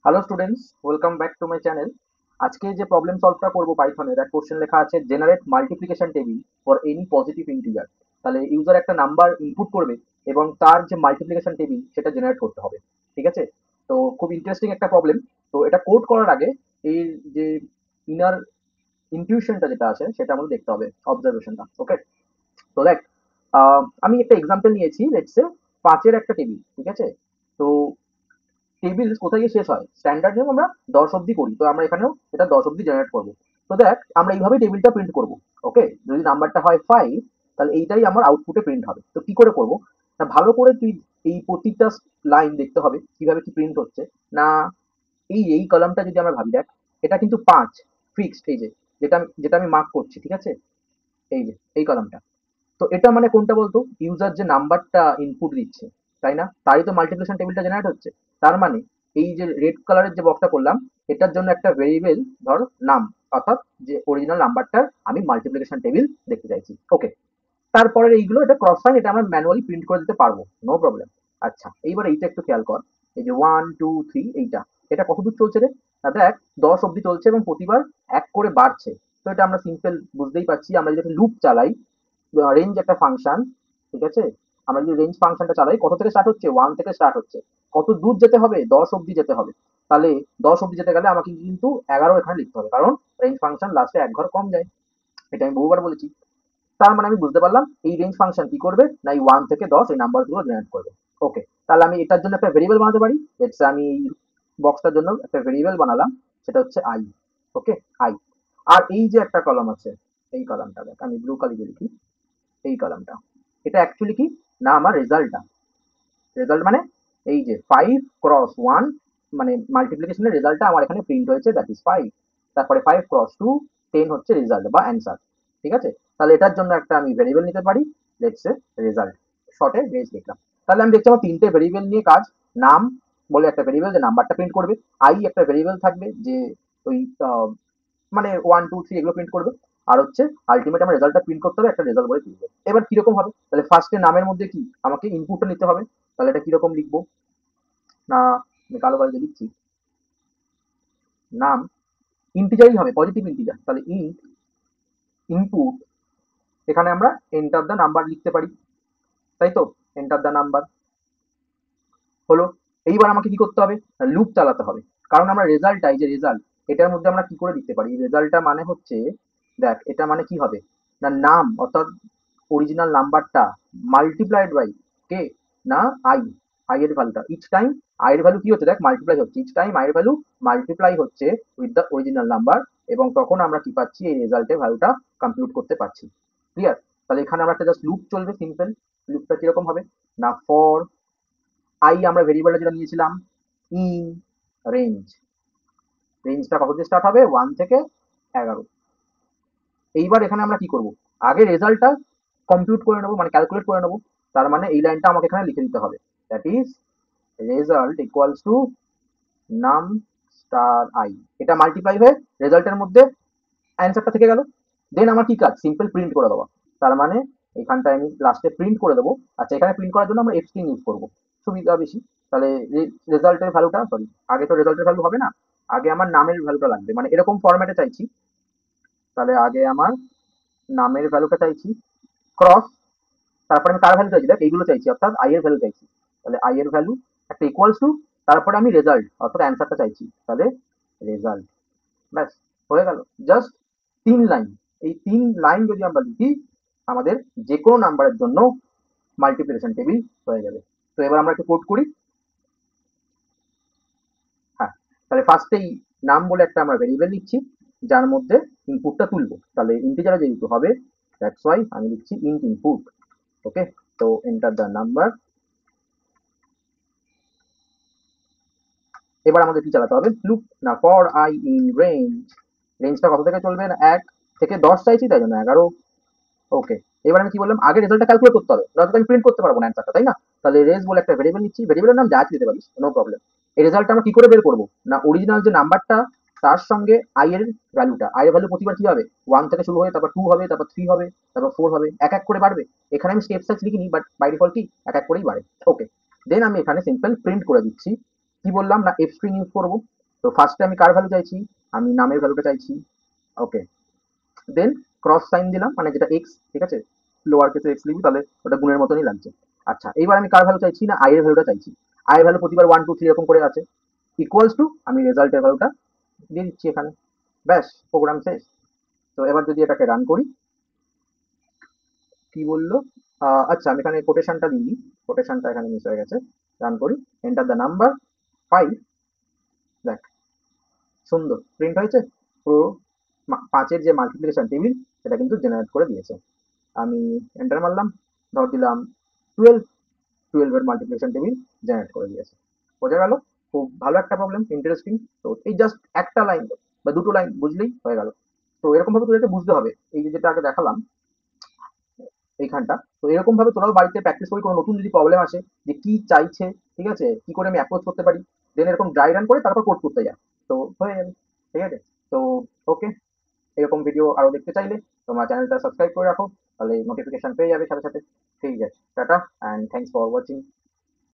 Hello students, welcome back to my channel. আজকে যে problem সলভটা করবো পাইথনের, এক কোশ্চেন লেখা আছে generate multiplication table for any positive integer. তাহলে ইউজার একটা নাম্বার ইনপুট করবে এবং তার যে মাল্টিপ্লিকেশন টেবিল সেটা জেনারেট করতে হবে। ঠিক আছে? তো খুব ইন্টারেস্টিং একটা প্রবলেম। তো এটা কোড করার আগে এই যে ইনার ইনটিউশনটা যেটা আছে সেটা আমাদের দেখতে হবে, অবজারভেশনটা। ওকে, তো দেখ, আমি একটা এক্সাম্পল নিয়েছি, লেটস সে 5-এর একটা টেবিল। ঠিক আছে? তো টেবিল কোথায় গিয়ে শেষ হয়? স্ট্যান্ডার্ড নিয়ম আমরা 10 অব্দি করি, তো আমরা এখানেও এটা 10 অব্দি জেনারেট করবো। তো দেখ, আমরা এইভাবে টেবিলটা প্রিন্ট করবো। ওকে, যদি নাম্বারটা হয় 5, তাহলে এইটাই আমার আউটপুটে প্রিন্ট হবে। তো কি করে করবো? না, ভালো করে তুই এই প্রতিটা লাইন দেখতে হবে কিভাবে কি প্রিন্ট হচ্ছে। না, এই কলামটা যদি আমরা ভাবি, দেখ, এটা কিন্তু 5 ফিক্সড, এই যে যেটা আমি মার্ক করছি। ঠিক আছে? এই যে এই কলামটা, তো এটা মানে কোনটা বলতো? ইউজার যে নাম্বারটা ইনপুট দিচ্ছে, তাই না, তারই তো মাল্টিপ্লিকেশন টেবিলটা জেনারেট হচ্ছে। তার মানে এই যে রেড কালারের যে বক্সটা করলাম, এটার জন্য একটা ভেরিয়েবল, ধর নাম, অর্থাৎ যে অরিজিনাল নাম্বারটার আমি মাল্টিপ্লিকেশন টেবিল দেখতে চাইছি। ওকে, তারপরে এইগুলো এটা ক্রস সাইন, এটা আমরা ম্যানুয়ালি প্রিন্ট করে দিতে পারবো, নো প্রবলেম। আচ্ছা, এইবার এইটা একটু খেয়াল কর। এই যে 1 2 3, এইটা এটা কত দূর চলছে রে? না দেখ, 10 অব্দি চলছে এবং প্রতিবার এক করে বাড়ছে। তো এটা আমরা সিম্পল বুঝতেই পারছি, আমরা যদি লুপ চালাই, রেঞ্জ একটা ফাংশন। ঠিক আছে? আমরা যদি রেঞ্জ ফাংশনটা চালাই, কত থেকে স্টার্ট হচ্ছে? 1 থেকে স্টার্ট হচ্ছে। কত দূর যেতে হবে? 10 অব্দি যেতে হবে। তাহলে 10 অব্দি যেতে গেলে আমাকে কিন্তু 11 এখানে লিখতে হবে, কারণ রেঞ্জ ফাংশন লাস্টে এক ঘর কম যায়। এটা আমি বহুবার বলেছি। তার মানে আমি বুঝতে পারলাম এই রেঞ্জ ফাংশন কি করবে, না এই 1 থেকে 10 এই নাম্বারগুলো জেনারেট করবে। ওকে, তাহলে আমি এটার জন্য একটা ভেরিয়েবল বানাতে পারি। আমি বক্সটার জন্য একটা ভেরিয়েবল বানালাম, সেটা হচ্ছে আই। Okay, I. আর এই যে একটা কলাম আছে, এই কলামটা দেখ, আমি ব্লু কালি দিয়ে লিখি। এই কলামটা, এটা অ্যাকচুয়ালি কি? না, আমার রেজাল্টটা। রেজাল্ট মানে এই যে 5 x 1, মানে মাল্টিপ্লিকেশনের রেজাল্টটা আমার এখানে প্রিন্ট হয়েছে, দ্যাট ইজ 5। তারপরে 5 x 2, 10 হচ্ছে রেজাল্ট বা অ্যান্সার। ঠিক আছে? তাহলে এটার জন্য একটা আমি ভেরিয়েবল নিতে পারি, লেটস সে রেজাল্ট, শর্টে রেজ লিখলাম। তাহলে আমি দেখছি আমার তিনটে ভেরিয়েবল নিয়ে কাজ। নাম বলে একটা ভেরিয়েবল যে নাম্বারটা প্রিন্ট করবে। আই একটা ভেরিয়েবল থাকবে যে ওই আহ, মানে 1 2 3 এগুলো প্রিন্ট করবে। আর হচ্ছে আলটিমেট আমার রেজাল্টটা প্রিন্ট করতে হবে একটা রেজাল্ট বলে প্রিন্ট করবে। এবার কিরকম হবে? তাহলে ফার্স্টে নামের মধ্যে কি আমাকে ইনপুটটা নিতে হবে। তাহলে এটা কিরকম লিখবো? না, আমি কালো কালি দিয়ে লিখছি। নাম ইন্টিজারই হবে, পজিটিভ ইন্টিজার। তাহলে ইনপুট, এখানে আমরা এন্টার দ্য নাম্বার লিখতে পারি, তাই তো? এন্টার দ্য নাম্বার হলো। এইবার আমাকে কি করতে হবে? লুপ চালাতে হবে, কারণ আমরা রেজাল্টটা, এই যে রেজাল্ট, এটার মধ্যে আমরা কি করে দিতে পারি? রেজাল্টটা মানে হচ্ছে, দেখ, এটা মানে কি হবে? না, নাম অর্থাৎ অরিজিনাল নাম্বারটা মাল্টিপ্লাইড বাই কে, না আই, আই এর ভ্যালুটা ইচ টাইম। আই এর ভ্যালু কি হচ্ছে? দেখ, মাল্টিপ্লাই হচ্ছে ইচ টাইম, আই এর ভ্যালু মাল্টিপ্লাই হচ্ছে উইথ দ্য অরিজিনাল নাম্বার, এবং তখন আমরা কি পাচ্ছি? এই রেজাল্টের ভ্যালুটা কম্পিউট করতে পারছি। ক্লিয়ার? তাহলে এখানে আমরা একটা জাস্ট লুপ চলবে, সিম্পল। লুপটা কিরকম হবে? না, ফর আই, আমরা ভেরিয়েবলটা যেটা নিয়েছিলাম, ইন রেঞ্জ, রেঞ্জটা কত দিয়ে স্টার্ট হবে? 1 থেকে 11। এইবার এখানে আমরা কি করব? আগে রেজাল্টটা কম্পিউট করে নেবো, মানে ক্যালকুলেট করে নেবো। তার মানে এই লাইনটা আমাকে এখানে লিখে দিতে হবে, that is result equals to নাম স্টার আই। এটা মাল্টিপ্লাই হয়ে রেজাল্টের মধ্যে অ্যান্সারটা থেকে গেল। দেন আমার কি কাজ? সিম্পল প্রিন্ট করে দেওয়া। তার মানে এখানটায় আমি লাস্টে প্রিন্ট করে দেবো। আচ্ছা, এখানে প্রিন্ট করার জন্য আমরা এফ স্ট্রিং ইউজ করবো, সুবিধা বেশি। তাহলে রেজাল্টের ভ্যালুটা, সরি, আগে তো রেজাল্টের ভ্যালু হবে না, আগে আমার নামের ভ্যালুটা লাগবে, মানে এরকম ফরম্যাটে চাইছি। তাহলে আগে আমার নামের ভ্যালুটা চাইছি, ক্রস, তারপরে আমি কার ভ্যালু চাইছি? দেখ, এইগুলো চাইছি, অর্থাৎ আই এর ভ্যালু চাইছি। তাহলে আই এর ভ্যালু একটা ইকুয়ালস টু, তারপরে আমি রেজাল্ট অর্থাৎ অ্যান্সারটা চাইছি, তাহলে রেজাল্ট। ব্যাস, হয়ে গেল। Just 3 line. এই 3 লাইন যদি আমরা লিখি, আমাদের যে কোনো নাম্বারের জন্য মাল্টিপ্লিকেশন টেবিল হয়ে যাবে। তো এবার আমরা একটু কোড করি। হ্যাঁ, তাহলে ফার্স্টেই নাম বলে একটা আমরা ভেরিয়েবল লিখছি, যার মধ্যে ইনপুটটা তুলবো। তাহলে ইন্টিজারে যেহেতু হবে, দ্যাটস ওয়াই আমি লিখছি ইন্ট ইনপুট। ওকে, তো এন্টার দ্য নাম্বার। এবার আমাদের কি চালাতে হবে? লুপ। না, ফর আই ইন রেঞ্জ, রেঞ্জটা কত থেকে চলবে? না, 1 থেকে 10 চাইছি, তাই জন্য 11। ওকে, এবার আমি কি বললাম? আগে রেজাল্টটা ক্যালকুলেট করতে হবে, নয়তো আমি প্রিন্ট করতে পারবো না অ্যান্সারটা, তাই না? তাহলে রেজ বলে একটা ভেরিয়েবল নিচ্ছি, ভেরিয়েবলের নাম যা আছে দিতে পারিস, নো প্রবলেম। এই রেজাল্টটা আমরা কি করে বের করবো? না, অরিজিনাল যে নাম্বারটা, তার সঙ্গে আই এর ভ্যালুটা, আই এর ভ্যালু প্রতিবার কি হবে? 1 থেকে শুরু হয়ে তারপর 2 হবে, তারপর 3 হবে, তারপর 4 হবে, এক এক করে বাড়বে। এখানে আমি স্টেপ সাইজ লিখিনি, বাট বাই ডিফল্ট কি এক এক করেই বাড়ে। ওকে, দেন আমি এখানে সিম্পল প্রিন্ট করে দিচ্ছি কি বললাম না এফ স্ট্রিং ইউজ করবো। তো ফার্স্টে আমি কার ভ্যালু চাইছি, আমি নামের ভ্যালুটা চাইছি। ওকে, দেন ক্রস সাইন দিলাম মানে যেটা এক্স, ঠিক আছে, লোয়ার কেসে এক্স লিখবি তাহলে ওটা গুণের মতনই লাগছে। আচ্ছা এইবার আমি কার ভ্যালু চাইছি না আই এর ভ্যালুটা চাইছি। আই এর ভ্যালু প্রতিবার 1 2 3 এরকম করে আছে, ইকুয়ালস টু আমি রেজাল্টের ভ্যালুটা দিয়ে দিচ্ছি এখানে, ব্যাস প্রোগ্রাম শেষ। তো এবার যদি এটাকে রান করি, কি বললো, আচ্ছা আমি এখানে কোটেশনটা দিইনি, কোটেশনটা এখানে মিস হয়ে গেছে। রান করি, এন্টার দ্য নাম্বার 5, দেখ সুন্দর প্রিন্ট হয়েছে। পুরো পাঁচের যে মাল্টিপ্লিকেশন টেবিল সেটা কিন্তু জেনারেট করে দিয়েছে। আমি এন্টার মারলাম, ধর দিলাম 12, 12 এর মাল্টিপ্লিকেশন টেবিল জেনারেট করে দিয়েছে। বোঝা গেল? খুব ভালো একটা প্রবলেম, ইন্টারেস্টিং। তো এই জাস্ট একটা লাইন বা দুটো লাইন বুঝলেই হয়ে গেল। তো এরকম ভাবে তোদেরকে বুঝতে হবে, এই যে যেটা আগে দেখালাম এইখানটা। তো এরকম ভাবে তোরাও বাড়িতে প্র্যাকটিস করি, কোনো নতুন যদি প্রবলেম আসে যে কি চাইছে, ঠিক আছে, কি করে আমি অ্যাপ্রোচ করতে পারি, দেন এরকম ড্রাই রান করে তারপর কোড করতে যা, তো হয়ে যাবে। ঠিক আছে, তো ওকে, এরকম ভিডিও আরো দেখতে চাইলে তোমরা চ্যানেলটা সাবস্ক্রাইব করে রাখো, তাহলে নোটিফিকেশন পেয়ে যাবে সাথে সাথে। ঠিক আছে, tata and thanks for watching.